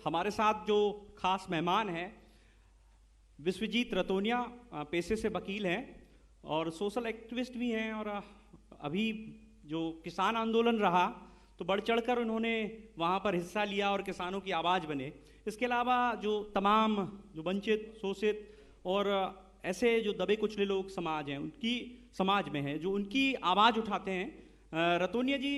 हमारे साथ जो खास मेहमान हैं, विश्वजीत रतोनिया पेशे से वकील हैं और सोशल एक्टिविस्ट भी हैं, और अभी जो किसान आंदोलन रहा तो बढ़ चढ़कर उन्होंने वहाँ पर हिस्सा लिया और किसानों की आवाज़ बने। इसके अलावा जो तमाम जो वंचित, शोषित और ऐसे जो दबे कुचले लोग समाज हैं, उनकी समाज में हैं, जो उनकी आवाज़ उठाते हैं। रतोनिया जी,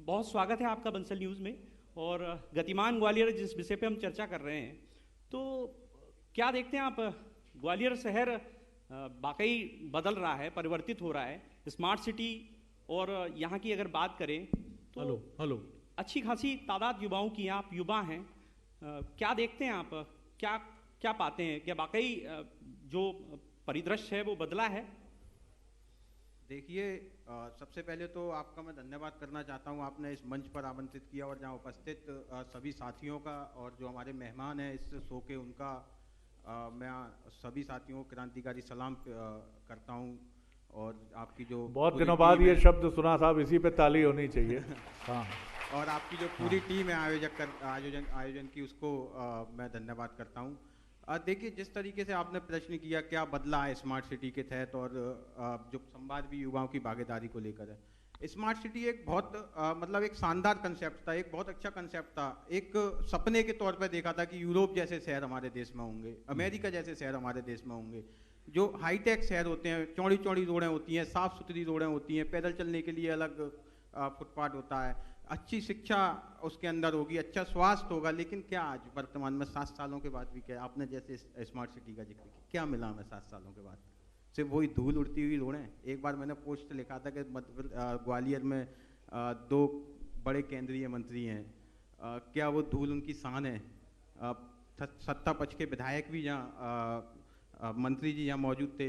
बहुत स्वागत है आपका बंसल न्यूज़ में। और गतिमान ग्वालियर जिस विषय पे हम चर्चा कर रहे हैं, तो क्या देखते हैं आप, ग्वालियर शहर वाकई बदल रहा है, परिवर्तित हो रहा है, स्मार्ट सिटी, और यहाँ की अगर बात करें तो हेलो अच्छी खासी तादाद युवाओं की, आप युवा हैं, क्या देखते हैं आप, क्या क्या पाते हैं, क्या वाकई जो परिदृश्य है वो बदला है? देखिए, सबसे पहले तो आपका मैं धन्यवाद करना चाहता हूं, आपने इस मंच पर आमंत्रित किया और जहां उपस्थित सभी साथियों का और जो हमारे मेहमान हैं इस शो के, उनका मैं सभी साथियों को क्रांतिकारी सलाम करता हूं। और आपकी जो बहुत दिनों बाद ये शब्द सुना साहब, इसी पे ताली होनी चाहिए। हाँ। और आपकी जो पूरी टीम है आयोजन की, उसको मैं धन्यवाद करता हूं। देखिए, जिस तरीके से आपने प्रश्न किया क्या बदला है स्मार्ट सिटी के तहत, और जो संवाद भी युवाओं की भागीदारी को लेकर है। स्मार्ट सिटी एक बहुत मतलब एक शानदार कंसेप्ट था, एक बहुत अच्छा कंसेप्ट था। एक सपने के तौर पर देखा था कि यूरोप जैसे शहर हमारे देश में होंगे, अमेरिका जैसे शहर हमारे देश में होंगे, जो हाईटेक शहर होते हैं, चौड़ी चौड़ी रोडें होती हैं, साफ सुथरी रोडें होती हैं, पैदल चलने के लिए अलग फुटपाथ होता है, अच्छी शिक्षा उसके अंदर होगी, अच्छा स्वास्थ्य होगा। लेकिन क्या आज वर्तमान में 7 सालों के बाद भी, क्या आपने जैसे स्मार्ट सिटी का जिक्र किया, क्या मिला हमें 7 सालों के बाद? सिर्फ वही धूल उड़ती हुई रोडें। एक बार मैंने पोस्ट लिखा था कि ग्वालियर में 2 बड़े केंद्रीय मंत्री हैं, क्या वो धूल उनकी शान है? सत्ता पक्ष के विधायक भी यहाँ मंत्री जी यहाँ मौजूद थे।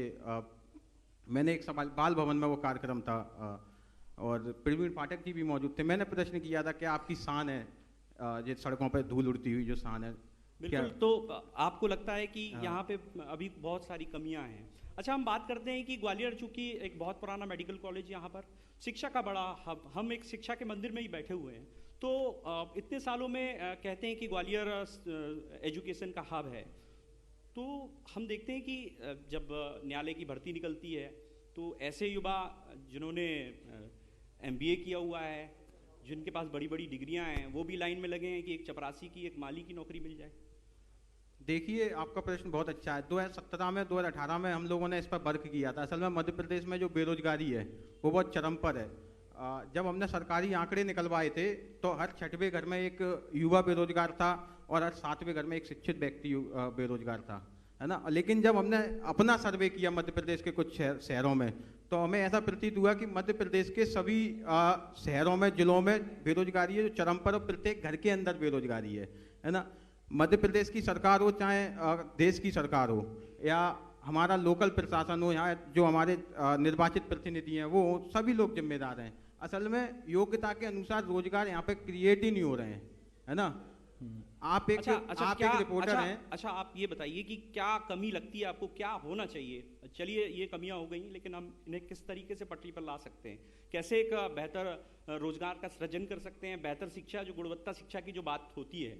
मैंने एक सवाल, बाल भवन में वो कार्यक्रम था, और प्रवीण पाठक जी भी मौजूद थे। मैंने प्रश्न किया था क्या आपकी शान है ये सड़कों पर धूल उड़ती हुई जो शान है? बिल्कुल। तो आपको लगता है कि यहाँ पे अभी बहुत सारी कमियां हैं। अच्छा, हम बात करते हैं कि ग्वालियर चूंकि एक बहुत पुराना मेडिकल कॉलेज, यहाँ पर शिक्षा का बड़ा हब, हम एक शिक्षा के मंदिर में ही बैठे हुए हैं। तो इतने सालों में कहते हैं कि ग्वालियर एजुकेशन का हब है। तो हम देखते हैं कि जब न्यायालय की भर्ती निकलती है तो ऐसे युवा जिन्होंने MBA किया हुआ है, जिनके पास बड़ी बड़ी डिग्रियां हैं, वो भी लाइन में लगे हैं कि एक चपरासी की, एक माली की नौकरी मिल जाए। देखिए, आपका प्रश्न बहुत अच्छा है। 2017 में 2018 में हम लोगों ने इस पर वर्क किया था। असल में मध्य प्रदेश में जो बेरोजगारी है वो बहुत चरम पर है। जब हमने सरकारी आंकड़े निकलवाए थे तो हर 6वें घर में एक युवा बेरोजगार था और हर 7वें घर में एक शिक्षित व्यक्ति बेरोजगार था, है ना। लेकिन जब हमने अपना सर्वे किया मध्य प्रदेश के कुछ शहरों में, तो हमें ऐसा प्रतीत हुआ कि मध्य प्रदेश के सभी शहरों में, जिलों में बेरोजगारी है जो चरम पर, और प्रत्येक घर के अंदर बेरोजगारी है ना। मध्य प्रदेश की सरकार हो, चाहे देश की सरकार हो, या हमारा लोकल प्रशासन हो, यहाँ जो हमारे निर्वाचित प्रतिनिधि हैं, वो सभी लोग जिम्मेदार हैं। असल में योग्यता के अनुसार रोजगार यहाँ पे क्रिएट ही नहीं हो रहे हैं, है ना। आप एक रिपोर्टर हैं। अच्छा, आप ये बताइए कि क्या कमी लगती है आपको, क्या होना चाहिए? चलिए, ये कमियां हो गई, लेकिन हम इन्हें किस तरीके से पटरी पर ला सकते हैं? कैसे एक बेहतर रोजगार का सृजन कर सकते हैं? बेहतर शिक्षा, जो गुणवत्ता शिक्षा की जो बात होती है,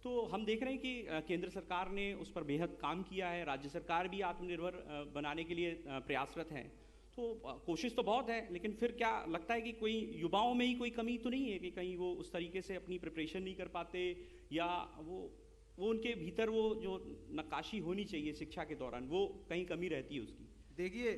तो हम देख रहे हैं कि केंद्र सरकार ने उस पर बेहद काम किया है, राज्य सरकार भी आत्मनिर्भर बनाने के लिए प्रयासरत है। तो कोशिश तो बहुत है, लेकिन फिर क्या लगता है कि कोई युवाओं में ही कोई कमी तो नहीं है कि कहीं वो उस तरीके से अपनी प्रिपरेशन नहीं कर पाते, या वो उनके भीतर वो जो नक्काशी होनी चाहिए शिक्षा के दौरान, वो कहीं कमी रहती है उसकी? देखिए,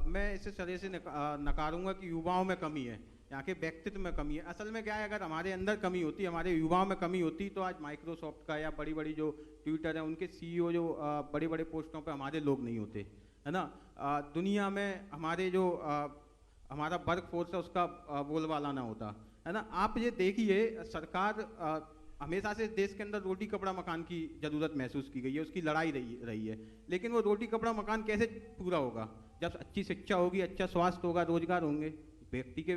मैं इसे सरे से नकारूंगा कि युवाओं में कमी है, यहाँ के व्यक्तित्व में कमी है। असल में क्या है, अगर हमारे अंदर कमी होती, हमारे युवाओं में कमी होती, तो आज माइक्रोसॉफ्ट का या बड़ी बड़ी जो ट्विटर है उनके CEO जो बड़े बड़े पोस्टों पे हमारे लोग नहीं होते, है ना। दुनिया में हमारे जो हमारा वर्क फोर्स है उसका बोलबाला ना होता, है ना। आप ये देखिए, सरकार हमेशा से देश के अंदर रोटी कपड़ा मकान की जरूरत महसूस की गई है, उसकी लड़ाई रही है। लेकिन वो रोटी कपड़ा मकान कैसे पूरा होगा? जब अच्छी शिक्षा होगी, अच्छा स्वास्थ्य होगा, रोजगार होंगे, व्यक्ति के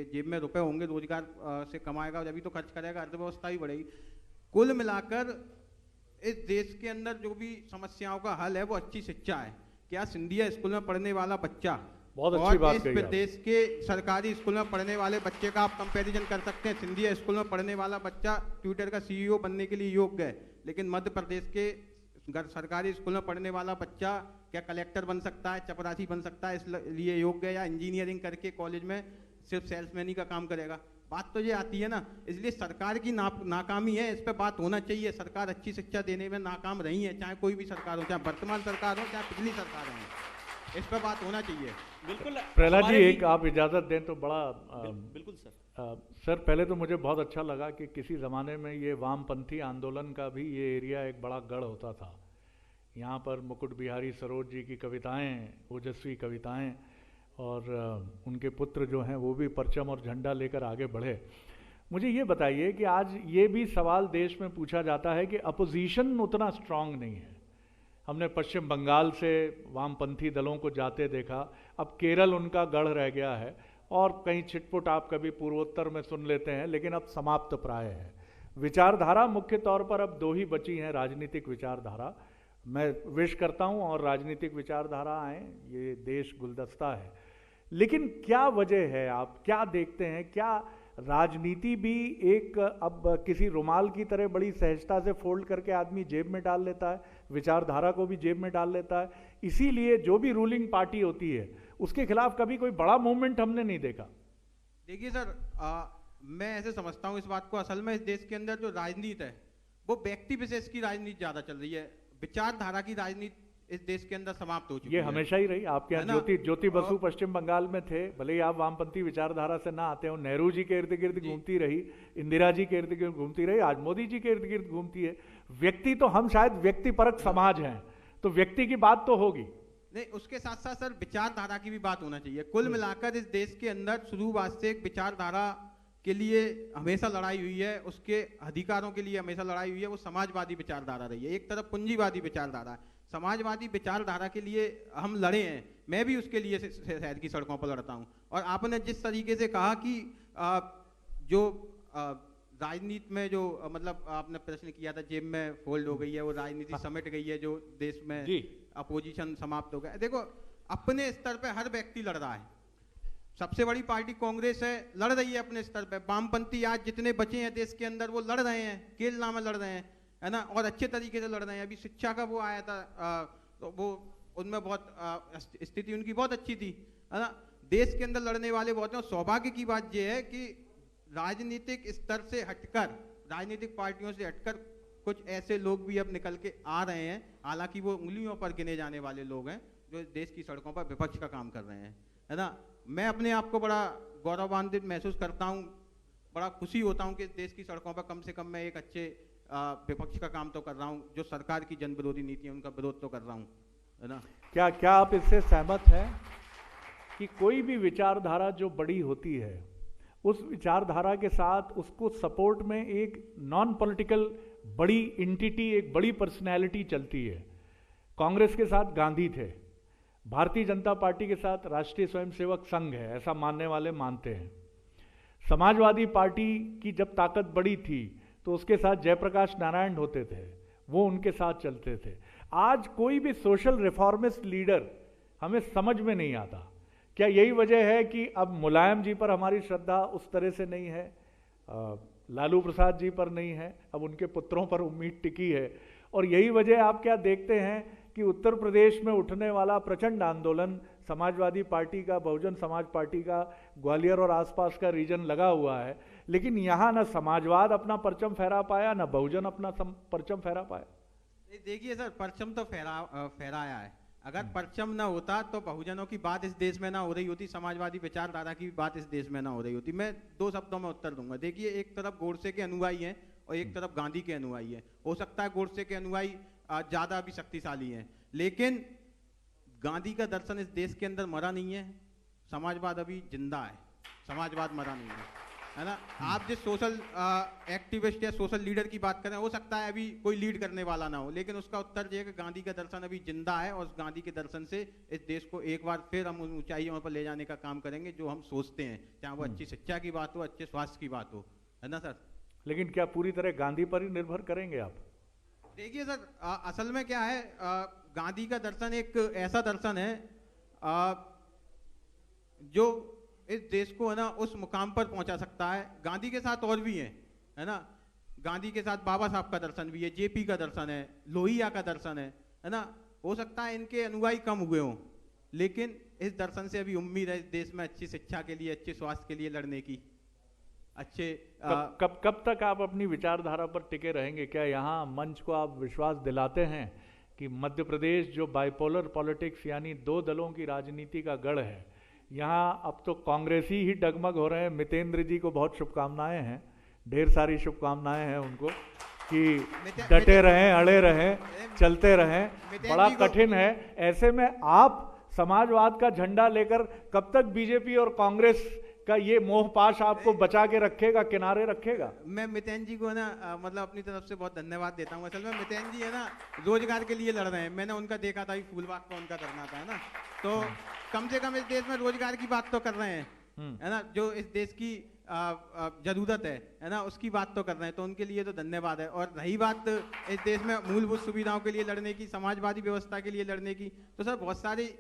जेब में रुपए होंगे, रोजगार से कमाएगा, जब भी तो खर्च करेगा, अर्थव्यवस्था भी बढ़ेगी। कुल मिलाकर इस देश के अंदर जो भी समस्याओं का हल है वो अच्छी शिक्षा है। क्या सिंधिया स्कूल में पढ़ने वाला बच्चा बहुत अच्छी और बात इस कही आपने। प्रदेश के सरकारी स्कूल में पढ़ने वाले बच्चे का आप कंपैरिजन कर सकते हैं। सिंधिया स्कूल में पढ़ने वाला बच्चा ट्विटर का सीईओ बनने के लिए योग्य है, लेकिन मध्य प्रदेश के सरकारी स्कूल में पढ़ने वाला बच्चा क्या कलेक्टर बन सकता है, चपरासी बन सकता है इसलिए योग्य है, या इंजीनियरिंग करके कॉलेज में सिर्फ सेल्समैनी का काम करेगा? बात तो ये आती है ना। इसलिए सरकार की नाकामी है, इस पर बात होना चाहिए। सरकार अच्छी शिक्षा देने में नाकाम रही है, चाहे कोई भी सरकार हो, चाहे वर्तमान सरकार हो, चाहे पिछली सरकार हो, इस पर बात होना चाहिए। बिल्कुल प्रहलाद जी, हमारे एक आप इजाज़त दें तो बड़ा बिल्कुल सर। सर, पहले तो मुझे बहुत अच्छा लगा कि किसी ज़माने में ये वामपंथी आंदोलन का भी ये एरिया एक बड़ा गढ़ होता था। यहाँ पर मुकुट बिहारी सरोज जी की कविताएं, ओजस्वी कविताएं, और उनके पुत्र जो हैं वो भी परचम और झंडा लेकर आगे बढ़े। मुझे ये बताइए कि आज ये भी सवाल देश में पूछा जाता है कि अपोजिशन उतना स्ट्रांग नहीं है। हमने पश्चिम बंगाल से वामपंथी दलों को जाते देखा, अब केरल उनका गढ़ रह गया है, और कहीं छिटपुट आप कभी पूर्वोत्तर में सुन लेते हैं, लेकिन अब समाप्त प्राय है। विचारधारा मुख्य तौर पर अब दो ही बची हैं, राजनीतिक विचारधारा। मैं विश करता हूं और राजनीतिक विचारधारा आए, ये देश गुलदस्ता है। लेकिन क्या वजह है, आप क्या देखते हैं, क्या राजनीति भी एक अब किसी रुमाल की तरह बड़ी सहजता से फोल्ड करके आदमी जेब में डाल लेता है, विचारधारा को भी जेब में डाल लेता है, इसीलिए जो भी रूलिंग पार्टी होती है उसके खिलाफ कभी कोई बड़ा मूवमेंट हमने नहीं देखा? देखिए सर, मैं ऐसे समझता हूँ इस बात को, असल में इस देश के अंदर जो राजनीति है वो व्यक्ति विशेष की राजनीति ज्यादा चल रही है। विचारधारा की राजनीति इस देश के अंदर समाप्त हो चुकी है। ये हमेशा ही रही। आपके यहाँ ज्योति बसु पश्चिम बंगाल में थे, भले ही आप वामपंथी विचारधारा से ना आते हो, नेहरू जी के इर्द गिर्द घूमती रही, इंदिरा जी के इर्द गिर्द घूमती रही, आज मोदी जी के इर्द गिर्द घूमती है। व्यक्ति तो हम शायद व्यक्तिपरक समाज हैं, तो व्यक्ति की बात तो होगी नहीं, उसके साथ साथ सर विचारधारा की भी बात होना चाहिए। कुल मिलाकर इस देश के अंदर शुरुआत से एक विचारधारा के लिए हमेशा लड़ाई हुई है, उसके अधिकारों के लिए हमेशा लड़ाई हुई है, वो समाजवादी विचारधारा रही है। एक तरफ पूंजीवादी विचारधारा है, समाजवादी विचारधारा के लिए हम लड़े हैं, मैं भी उसके लिए शहर की सड़कों पर लड़ता हूं। और आपने जिस तरीके से कहा कि जो राजनीति में जो मतलब आपने प्रश्न किया था, जेब में फोल्ड हो गई है, वो राजनीति समेट गई है, जो देश में अपोजिशन समाप्त हो गया। देखो, अपने स्तर पे हर व्यक्ति लड़ रहा है। सबसे बड़ी पार्टी कांग्रेस है, लड़ रही है अपने स्तर पे। वामपंथी आज जितने बचे हैं देश के अंदर वो लड़ रहे हैं, केरला में लड़ रहे हैं, है ना, और अच्छे तरीके से लड़ रहे हैं। अभी शिक्षा का वो आया था, तो वो उनमें बहुत स्थिति उनकी बहुत अच्छी थी, है ना। देश के अंदर लड़ने वाले बहुत हैं। सौभाग्य की बात यह है कि राजनीतिक स्तर से हटकर, राजनीतिक पार्टियों से हटकर कुछ ऐसे लोग भी अब निकल के आ रहे हैं। हालांकि वो उंगलियों पर गिने जाने वाले लोग हैं जो देश की सड़कों पर विपक्ष का काम कर रहे हैं, है ना। मैं अपने आप को बड़ा गौरवान्वित महसूस करता हूँ, बड़ा खुशी होता हूँ कि देश की सड़कों पर कम से कम मैं एक अच्छे विपक्ष का काम तो कर रहा हूँ, जो सरकार की जन विरोधी नीति है उनका विरोध तो कर रहा हूँ, है ना। क्या आप इससे सहमत हैं कि कोई भी विचारधारा जो बड़ी होती है, उस विचारधारा के साथ उसको सपोर्ट में एक नॉन पॉलिटिकल बड़ी एंटिटी, एक बड़ी पर्सनैलिटी चलती है? कांग्रेस के साथ गांधी थे, भारतीय जनता पार्टी के साथ राष्ट्रीय स्वयंसेवक संघ है, ऐसा मानने वाले मानते हैं। समाजवादी पार्टी की जब ताकत बड़ी थी तो उसके साथ जयप्रकाश नारायण होते थे, वो उनके साथ चलते थे। आज कोई भी सोशल रिफॉर्मिस्ट लीडर हमें समझ में नहीं आता। क्या यही वजह है कि अब मुलायम जी पर हमारी श्रद्धा उस तरह से नहीं है, लालू प्रसाद जी पर नहीं है, अब उनके पुत्रों पर उम्मीद टिकी है? और यही वजह आप क्या देखते हैं कि उत्तर प्रदेश में उठने वाला प्रचंड आंदोलन, समाजवादी पार्टी का, बहुजन समाज पार्टी का, ग्वालियर और आसपास का रीजन लगा हुआ है, लेकिन यहाँ ना समाजवाद अपना परचम फहरा पाया, ना बहुजन अपना परचम फहरा पाया? देखिए सर, परचम तो फहराया है। अगर परचम ना होता तो बहुजनों की बात इस देश में ना हो रही होती, समाजवादी विचारधारा की बात इस देश में ना हो रही होती। मैं दो शब्दों में उत्तर दूंगा। देखिए, एक तरफ गोडसे के अनुयायी हैं और एक तरफ गांधी के अनुयायी हैं। हो सकता है गोडसे के अनुयायी ज्यादा भी शक्तिशाली हैं, लेकिन गांधी का दर्शन इस देश के अंदर मरा नहीं है। समाजवाद अभी जिंदा है, समाजवाद मरा नहीं है ना। आप जिस सोशल एक्टिविस्ट या सोशल लीडर की बात करें, हो सकता है अभी कोई लीड करने वाला ना हो, लेकिन उसका उत्तर ये है कि गांधी का दर्शन अभी जिंदा है, और उस गांधी के दर्शन से इस देश को एक बार फिर हम ऊंचाइयों पर ले जाने का काम करेंगे जो हम सोचते हैं, चाहे वो अच्छी शिक्षा की बात हो, अच्छे स्वास्थ्य की बात हो, है ना सर। लेकिन क्या पूरी तरह गांधी पर ही निर्भर करेंगे आप? देखिए सर, असल में क्या है, गांधी का दर्शन एक ऐसा दर्शन है जो इस देश को है ना उस मुकाम पर पहुंचा सकता है। गांधी के साथ और भी हैं, है ना, गांधी के साथ बाबा साहब का दर्शन भी है, जेपी का दर्शन है, लोहिया का दर्शन है ना। हो सकता है इनके अनुयायी कम हुए हों, लेकिन इस दर्शन से अभी उम्मीद है इस देश में अच्छी शिक्षा के लिए, अच्छे स्वास्थ्य के लिए लड़ने की। अच्छे कब तक आप अपनी विचारधारा पर टिके रहेंगे? क्या यहाँ मंच को आप विश्वास दिलाते हैं कि मध्य प्रदेश जो बाइपोलर पॉलिटिक्स यानी दो दलों की राजनीति का गढ़ है, यहाँ अब तो कांग्रेसी ही डगमग हो रहे हैं? मितेंद्र जी को बहुत शुभकामनाएं हैं, ढेर सारी शुभकामनाएं हैं उनको कि डटे रहें, अड़े रहें, चलते रहें। बड़ा कठिन है, ऐसे में आप समाजवाद का झंडा लेकर कब तक बीजेपी और कांग्रेस का ये मोहपाश आपको बचा के रखेगा, किनारे रखेगा? मैं मितेन जी को है ना मतलब अपनी तरफ से बहुत धन्यवाद देता हूँ। असल में मितेन जी है ना रोजगार के लिए लड़ रहे हैं। मैंने उनका देखा था, फूलबाग का उनका करना था, है ना, तो कम से कम इस देश में रोजगार की बात तो कर रहे हैं, है ना, जो इस देश की जरूरत है ना, उसकी बात तो कर रहे हैं, तो उनके लिए तो धन्यवाद है। और रही बात इस देश में मूलभूत सुविधाओं के लिए लड़ने की, समाजवादी व्यवस्था के लिए लड़ने की, तो सर बहुत सारी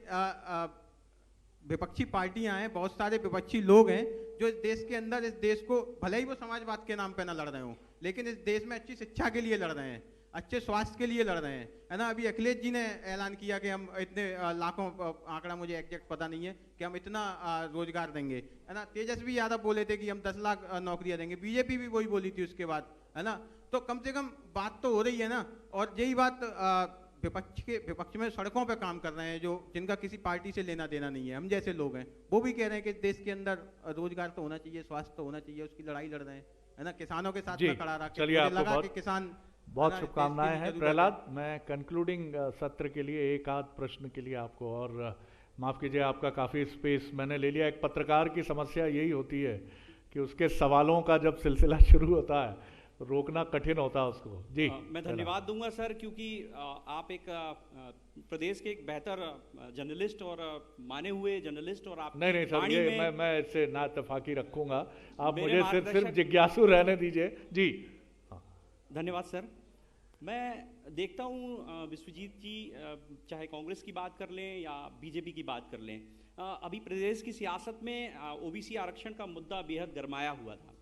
विपक्षी पार्टियां हैं, बहुत सारे विपक्षी लोग हैं जो इस देश के अंदर इस देश को, भले ही वो समाजवाद के नाम पे ना लड़ रहे हो, लेकिन इस देश में अच्छी शिक्षा के लिए लड़ रहे हैं, अच्छे स्वास्थ्य के लिए लड़ रहे हैं, है ना। अभी अखिलेश जी ने ऐलान किया कि हम इतने लाखों, आंकड़ा मुझे एग्जैक्ट पता नहीं है, कि हम इतना रोजगार देंगे, है ना। तेजस्वी यादव बोले थे कि हम 10 लाख नौकरियां देंगे, बीजेपी भी वही बोली थी उसके बाद, है ना। तो कम से कम बात तो हो रही है ना। और यही बात विपक्ष में सड़कों पे काम कर रहे हैं, जो जिनका किसी पार्टी से लेना देना नहीं है, हम जैसे लोग हैं, वो भी कह रहे हैं कि देश के अंदर रोजगार तो होना चाहिए, स्वास्थ्य तो होना चाहिए, उसकी लड़ाई लड़ रहे हैं, है ना। किसानों के साथ में खड़ा रहा, चलिए आपको लगा कि किसान, बहुत शुभकामनाएं हैं। प्रहलाद, मैं कंक्लूडिंग सत्र के लिए एक आध प्रश्न के लिए आपको, और माफ कीजिए आपका काफी स्पेस मैंने ले लिया। एक पत्रकार की समस्या यही होती है कि उसके सवालों का जब सिलसिला शुरू होता है रोकना कठिन होता है उसको। जी मैं धन्यवाद दूंगा सर, क्योंकि आप एक प्रदेश के एक बेहतर जर्नलिस्ट और माने हुए जर्नलिस्ट, और आप नहीं सर, ये मैं इससे ना इत्तेफाकी रखूंगा। आप मुझे सिर्फ जिज्ञासु रहने दीजिए। जी धन्यवाद सर। मैं देखता हूँ विश्वजीत जी, चाहे कांग्रेस की बात कर लें या बीजेपी की बात कर लें, अभी प्रदेश की सियासत में ओबीसी आरक्षण का मुद्दा बेहद गरमाया हुआ था।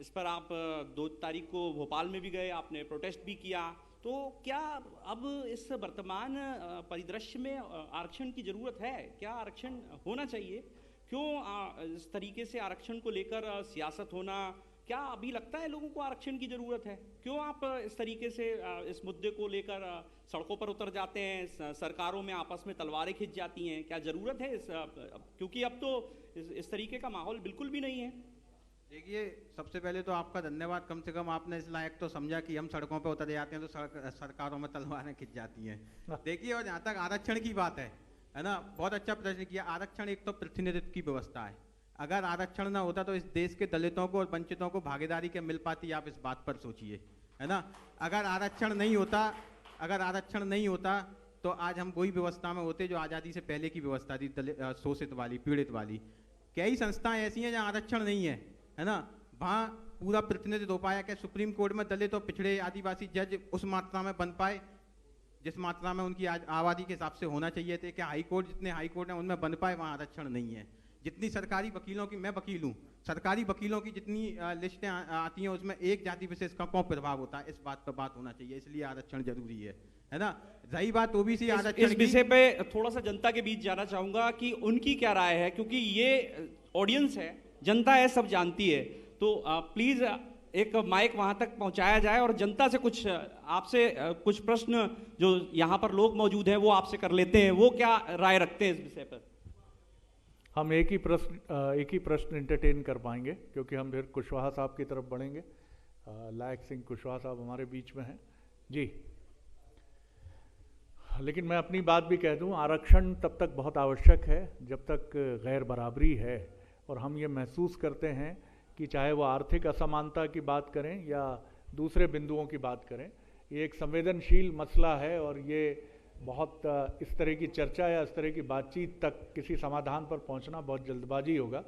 इस पर आप 2 तारीख को भोपाल में भी गए, आपने प्रोटेस्ट भी किया। तो क्या अब इस वर्तमान परिदृश्य में आरक्षण की ज़रूरत है? क्या आरक्षण होना चाहिए? क्यों इस तरीके से आरक्षण को लेकर सियासत होना? क्या अभी लगता है लोगों को आरक्षण की ज़रूरत है? क्यों आप इस तरीके से इस मुद्दे को लेकर सड़कों पर उतर जाते हैं, सरकारों में आपस में तलवारें खिंच जाती हैं? क्या ज़रूरत है क्योंकि अब तो इस तरीके का माहौल बिल्कुल भी नहीं है। देखिए, सबसे पहले तो आपका धन्यवाद, कम से कम आपने इस लायक तो समझा कि हम सड़कों पर उतर जाते हैं तो सरकारों में तलवारें खिंच जाती हैं। देखिए, और जहाँ तक आरक्षण की बात है ना, बहुत अच्छा प्रश्न किया। आरक्षण एक तो प्रतिनिधित्व की व्यवस्था है। अगर आरक्षण ना होता तो इस देश के दलितों को और वंचितों को भागीदारी क्या मिल पाती, आप इस बात पर सोचिए, है ना। अगर आरक्षण नहीं होता तो आज हम वही व्यवस्था में होते जो आज़ादी से पहले की व्यवस्था थी, शोषित वाली, पीड़ित वाली। कई संस्थाएं ऐसी हैं जहाँ आरक्षण नहीं है ना, वहाँ पूरा प्रतिनिधित्व हो पाया। क्या सुप्रीम कोर्ट में दलित और पिछड़े आदिवासी जज उस मात्रा में बन पाए जिस मात्रा में उनकी आबादी के हिसाब से होना चाहिए थे? क्या हाई कोर्ट, जितने हाई कोर्ट हैं उनमें बन पाए? वहाँ आरक्षण नहीं है। जितनी सरकारी वकीलों की, मैं वकील हूँ, सरकारी वकीलों की जितनी लिस्टें आती हैं उसमें एक जाति विशेष का कौन प्रभाव होता है, इस बात पर बात होना चाहिए। इसलिए आरक्षण जरूरी है ना। रही बात ओबीसी आरक्षण, इस विषय पे थोड़ा सा जनता के बीच जाना चाहूंगा कि उनकी क्या राय है, क्योंकि ये ऑडियंस है, जनता है, सब जानती है। तो प्लीज एक माइक वहां तक पहुंचाया जाए और जनता से कुछ, आपसे कुछ प्रश्न जो यहाँ पर लोग मौजूद हैं वो आपसे कर लेते हैं, वो क्या राय रखते हैं इस विषय पर। हम एक ही प्रश्न एंटरटेन कर पाएंगे, क्योंकि हम फिर कुशवाहा साहब की तरफ बढ़ेंगे। लायक सिंह कुशवाहा साहब हमारे बीच में हैं जी। लेकिन मैं अपनी बात भी कह दूं, आरक्षण तब तक बहुत आवश्यक है जब तक गैर बराबरी है। और हम ये महसूस करते हैं कि चाहे वो आर्थिक असमानता की बात करें या दूसरे बिंदुओं की बात करें, ये एक संवेदनशील मसला है और ये बहुत इस तरह की चर्चा या इस तरह की बातचीत तक किसी समाधान पर पहुंचना बहुत जल्दबाजी होगा।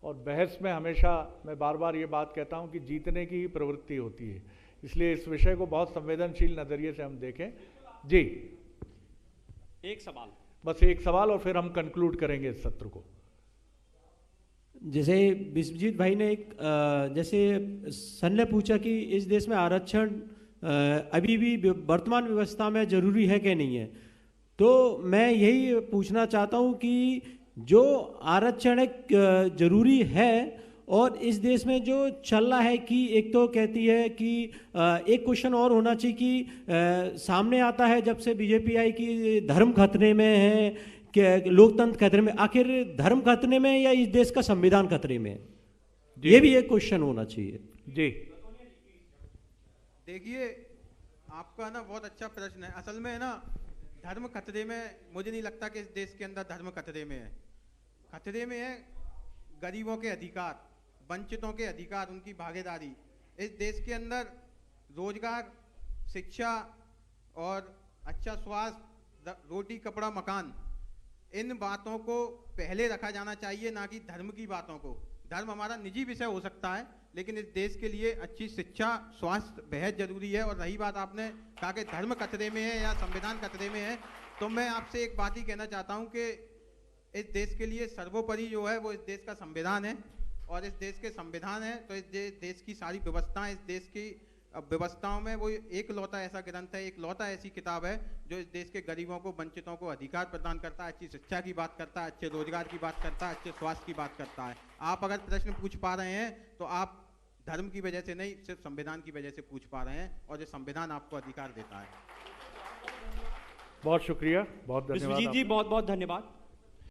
और बहस में हमेशा मैं बार बार ये बात कहता हूं कि जीतने की ही प्रवृत्ति होती है। इसलिए इस विषय को बहुत संवेदनशील नज़रिए से हम देखें। जी, एक सवाल, बस एक सवाल और फिर हम कंक्लूड करेंगे इस सत्र को। जैसे विश्वजीत भाई ने जैसे सन ने पूछा कि इस देश में आरक्षण अभी भी वर्तमान व्यवस्था में जरूरी है कि नहीं है, तो मैं यही पूछना चाहता हूं कि जो आरक्षण एक जरूरी है, और इस देश में जो चल रहा है कि एक तो कहती है कि एक क्वेश्चन और होना चाहिए कि सामने आता है जब से बीजेपी आई कि धर्म खतरे में है, कि लोकतंत्र खतरे में, आखिर धर्म खतरे में या इस देश का संविधान खतरे में? ये भी एक क्वेश्चन होना चाहिए। जी देखिए, आपका ना बहुत अच्छा प्रश्न है। असल में ना धर्म खतरे में, मुझे नहीं लगता कि इस देश के अंदर धर्म खतरे में है। खतरे में है गरीबों के अधिकार, वंचितों के अधिकार, उनकी भागीदारी। इस देश के अंदर रोजगार, शिक्षा और अच्छा स्वास्थ्य, रोटी कपड़ा मकान, इन बातों को पहले रखा जाना चाहिए, ना कि धर्म की बातों को। धर्म हमारा निजी विषय हो सकता है, लेकिन इस देश के लिए अच्छी शिक्षा, स्वास्थ्य बेहद जरूरी है। और रही बात, आपने कहा कि धर्म खतरे में है या संविधान खतरे में है, तो मैं आपसे एक बात ही कहना चाहता हूं कि इस देश के लिए सर्वोपरि जो है वो इस देश का संविधान है। और इस देश के संविधान है तो इस देश की सारी व्यवस्थाएं, इस देश की व्यवस्थाओं में वो एक लौता ऐसा ग्रंथ है, एक लौता ऐसी किताब है जो इस देश के गरीबों को, वंचितों को अधिकार प्रदान करता है, अच्छी शिक्षा की बात करता है, अच्छे रोजगार की बात करता है, अच्छे स्वास्थ्य की बात करता है। आप अगर प्रश्न पूछ पा रहे हैं तो आप धर्म की वजह से नहीं, सिर्फ संविधान की वजह से पूछ पा रहे हैं, और ये संविधान आपको अधिकार देता है। बहुत शुक्रिया, बहुत धन्यवाद। विश्वजीत जी बहुत बहुत धन्यवाद।